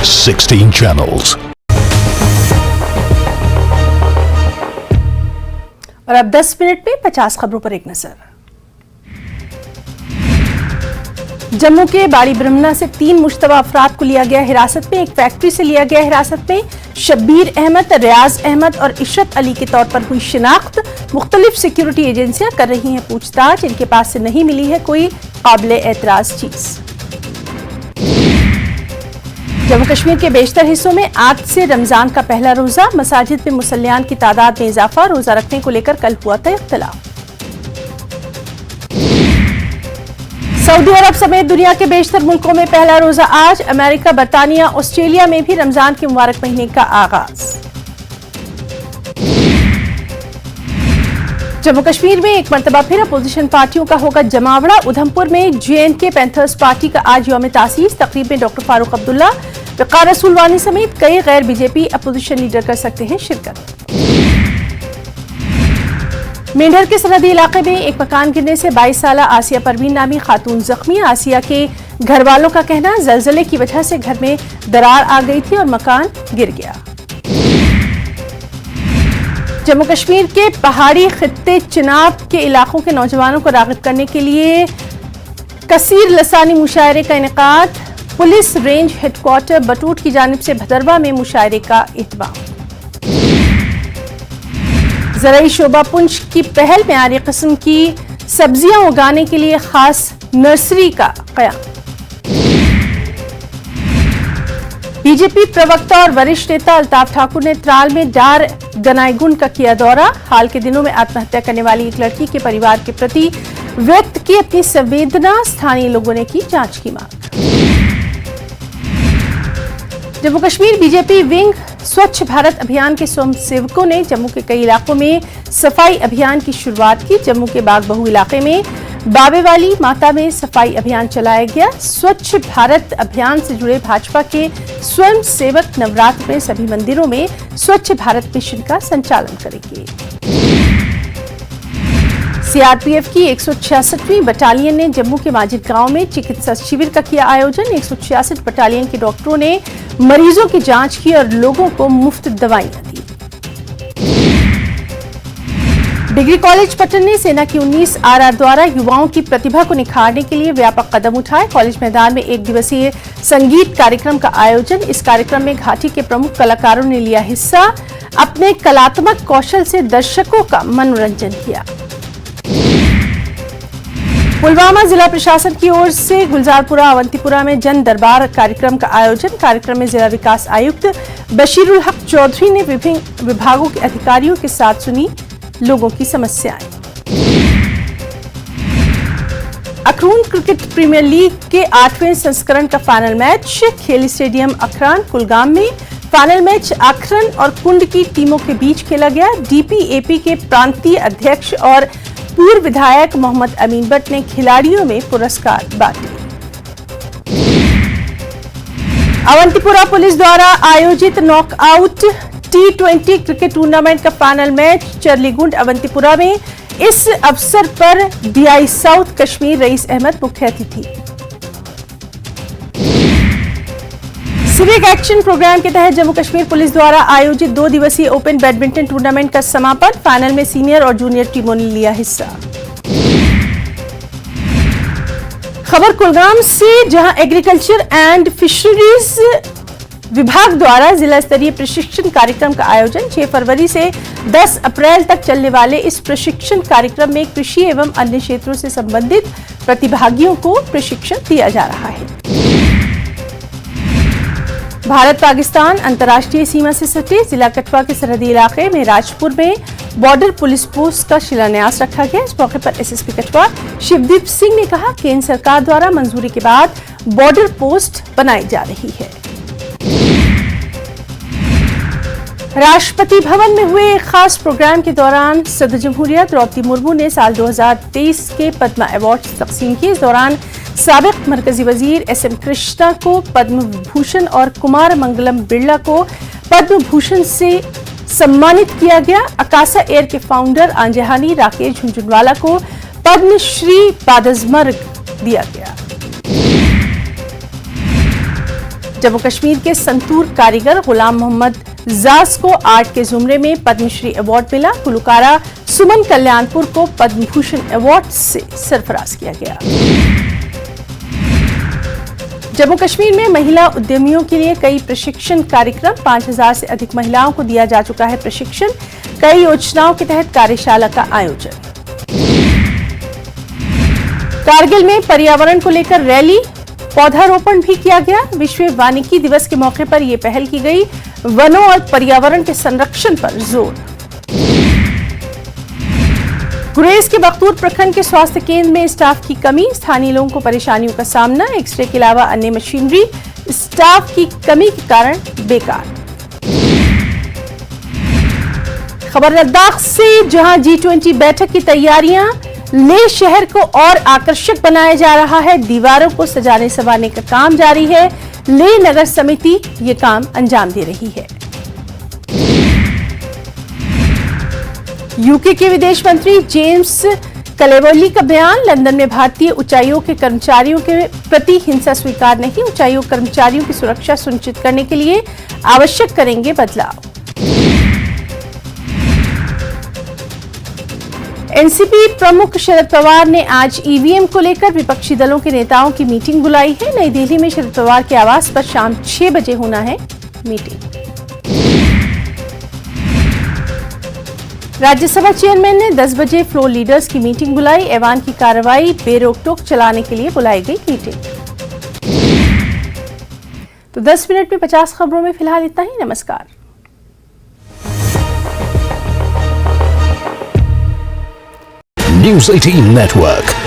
16 channels. और अब 10 minute में 50 खबरों पर एक नजर। जम्मू के बाड़ी ब्रह्मणा से 3 मुश्तबा अफराद को लिया गया हिरासत में। एक फैक्ट्री से लिया गया हिरासत में। शब्बीर अहमद, रियाज अहमद और इशरत अली के तौर पर हुई शिनाख्त। मुख्तलिफ सिक्योरिटी एजेंसियां कर रही हैं पूछताछ। इनके पास से नहीं मिली है कोई काबिल एतराज चीज। जम्मू कश्मीर के बेशतर हिस्सों में आज से रमजान का पहला रोजा। मसाजिद में मुसल्लियान की तादाद में इजाफा। रोजा रखने को लेकर कल हुआ था इख्तिलाफ। सऊदी अरब समेत दुनिया के बेशतर मुल्कों में पहला रोजा आज। अमेरिका, बरतानिया, ऑस्ट्रेलिया में भी रमजान के मुबारक महीने का आगाज। जम्मू कश्मीर में एक मरतबा फिर अपोजिशन पार्टियों का होगा जमावड़ा। उधमपुर में JNK पैंथर्स पार्टी का आज यौम तासीस। तकरीब में डॉक्टर फारूक अब्दुल्ला, वक़ार रसूल वानी समेत कई गैर बीजेपी अपोजिशन लीडर कर सकते हैं शिरकत। मेंढर के सरहदी इलाके में एक मकान गिरने से 22 साला आसिया परवीन नामी खातून जख्मी। आसिया के घर वालों का कहना जलजले की वजह से घर में दरार आ गई थी और मकान गिर गया। जम्मू कश्मीर के पहाड़ी खित्ते चिनाब के इलाकों के नौजवानों को राग़िब करने के लिए कसीर लसानी मुशायरे का इनेकाद। पुलिस रेंज हेडक्वार्टर बटूट की जानिब से भदरवा में मुशायरे का इत्माम। ज़राई शोबा पुंछ की पहल मेयारी किस्म की सब्जियां उगाने के लिए खास नर्सरी का क़याम। बीजेपी प्रवक्ता और वरिष्ठ नेता अल्ताफ ठाकुर ने त्राल में डार गनाईगुंड का किया दौरा। हाल के दिनों में आत्महत्या करने वाली एक लड़की के परिवार के प्रति व्यक्त की अपनी संवेदना। स्थानीय लोगों ने की जांच की मांग। जम्मू कश्मीर बीजेपी विंग स्वच्छ भारत अभियान के स्वयंसेवकों ने जम्मू के कई इलाकों में सफाई अभियान की शुरुआत की। जम्मू के बागबहू इलाके में बाबेवाली माता में सफाई अभियान चलाया गया। स्वच्छ भारत अभियान से जुड़े भाजपा के स्वयंसेवक नवरात्र में सभी मंदिरों में स्वच्छ भारत मिशन का संचालन करेंगे। CRPF की 166वीं बटालियन ने जम्मू के माजिद गांव में चिकित्सा शिविर का किया आयोजन। 166 बटालियन के डॉक्टरों ने मरीजों की जांच की और लोगों को मुफ्त दवाइयां दी। डिग्री कॉलेज पटन ने सेना की 19 RR द्वारा युवाओं की प्रतिभा को निखारने के लिए व्यापक कदम उठाए। कॉलेज मैदान में 1 दिवसीय संगीत कार्यक्रम का आयोजन। इस कार्यक्रम में घाटी के प्रमुख कलाकारों ने लिया हिस्सा। अपने कलात्मक कौशल से दर्शकों का मनोरंजन किया। पुलवामा जिला प्रशासन की ओर से गुलजारपुरा अवंतीपुरा में जन दरबार कार्यक्रम का आयोजन। कार्यक्रम में जिला विकास आयुक्त बशीरुल हक चौधरी ने विभिन्न विभागों के अधिकारियों के साथ सुनी लोगों की समस्याएं। अखरून क्रिकेट प्रीमियर लीग के 8वें संस्करण का फाइनल मैच खेल स्टेडियम अखरान कुलगाम में। फाइनल मैच अखरन और कुंड की टीमों के बीच खेला गया। DPAP के प्रांतीय अध्यक्ष और पूर्व विधायक मोहम्मद अमीन भट्ट ने खिलाड़ियों में पुरस्कार बांटे। अवंतीपुरा पुलिस द्वारा आयोजित नॉकआउट T20 क्रिकेट टूर्नामेंट का फाइनल मैच चरलीगुंड अवंतीपुरा में। इस अवसर पर DI south Kashmir rice Ahmad मुख्य अतिथि। सिविक एक्शन प्रोग्राम के तहत जम्मू कश्मीर पुलिस द्वारा आयोजित 2 दिवसीय ओपन बैडमिंटन टूर्नामेंट का समापन। फाइनल में सीनियर और जूनियर टीमों ने लिया हिस्सा। खबर कुलगाम से, जहां एग्रीकल्चर एंड फिशरीज विभाग द्वारा जिला स्तरीय प्रशिक्षण कार्यक्रम का आयोजन। 6 फरवरी से 10 अप्रैल तक चलने वाले इस प्रशिक्षण कार्यक्रम में कृषि एवं अन्य क्षेत्रों से संबंधित प्रतिभागियों को प्रशिक्षण दिया जा रहा है। भारत पाकिस्तान अंतर्राष्ट्रीय सीमा से सटे जिला कठुआ के सरहदी इलाके में राजपुर में बॉर्डर पुलिस पोस्ट का शिलान्यास रखा गया। इस मौके पर SSP कठुआ शिवदीप सिंह ने कहा, केंद्र सरकार द्वारा मंजूरी के बाद बॉर्डर पोस्ट बनाई जा रही है। राष्ट्रपति भवन में हुए एक खास प्रोग्राम के दौरान सदर जमहूरिया द्रौपदी मुर्मू ने साल 2023 के पद्मा अवार्ड तकसीम किए। इस दौरान साबिक मरकजी वजीर SM कृष्णा को पद्म विभूषण और कुमार मंगलम बिरला को पद्म भूषण से सम्मानित किया गया। अकासा एयर के फाउंडर आंजहानी राकेश झुंझुनवाला को पद्मश्री बादजमर्ग दिया गया। जम्मू कश्मीर के संतूर कारीगर गुलाम मोहम्मद जाज को आर्ट के जुमरे में पद्मश्री अवार्ड मिला। गुलकारा सुमन कल्याणपुर को पद्म भूषण अवार्ड से सरफराज किया गया। जम्मू कश्मीर में महिला उद्यमियों के लिए कई प्रशिक्षण कार्यक्रम, 5000 से अधिक महिलाओं को दिया जा चुका है प्रशिक्षण। कई योजनाओं के तहत कार्यशाला का आयोजन। कारगिल में पर्यावरण को लेकर रैली, पौधारोपण भी किया गया। विश्व वानिकी दिवस के मौके पर यह पहल की गई। वनों और पर्यावरण के संरक्षण पर जोर। गुरेज के बख्तूर प्रखंड के स्वास्थ्य केंद्र में स्टाफ की कमी, स्थानीय लोगों को परेशानियों का सामना। एक्सरे के अलावा अन्य मशीनरी स्टाफ की कमी के कारण बेकार। खबर लद्दाख से, जहां G20 बैठक की तैयारियां, लेह शहर को और आकर्षक बनाया जा रहा है। दीवारों को सजाने संवारने का काम जारी है। लेह नगर समिति ये काम अंजाम दे रही है। यूके के विदेश मंत्री जेम्स कलेवोली का बयान, लंदन में भारतीय उच्चायोग के कर्मचारियों के प्रति हिंसा स्वीकार नहीं। उच्चायोग कर्मचारियों की सुरक्षा सुनिश्चित करने के लिए आवश्यक करेंगे बदलाव। एनसीपी प्रमुख शरद पवार ने आज ईवीएम को लेकर विपक्षी दलों के नेताओं की मीटिंग बुलाई है। नई दिल्ली में शरद पवार के आवास पर शाम 6 बजे होना है मीटिंग। राज्यसभा चेयरमैन ने 10 बजे फ्लोर लीडर्स की मीटिंग बुलाई। ऐवान की कार्रवाई बेरोक-टोक चलाने के लिए बुलाई गई मीटिंग। तो 10 मिनट में 50 खबरों में फिलहाल इतना ही। नमस्कार। News 18 Network।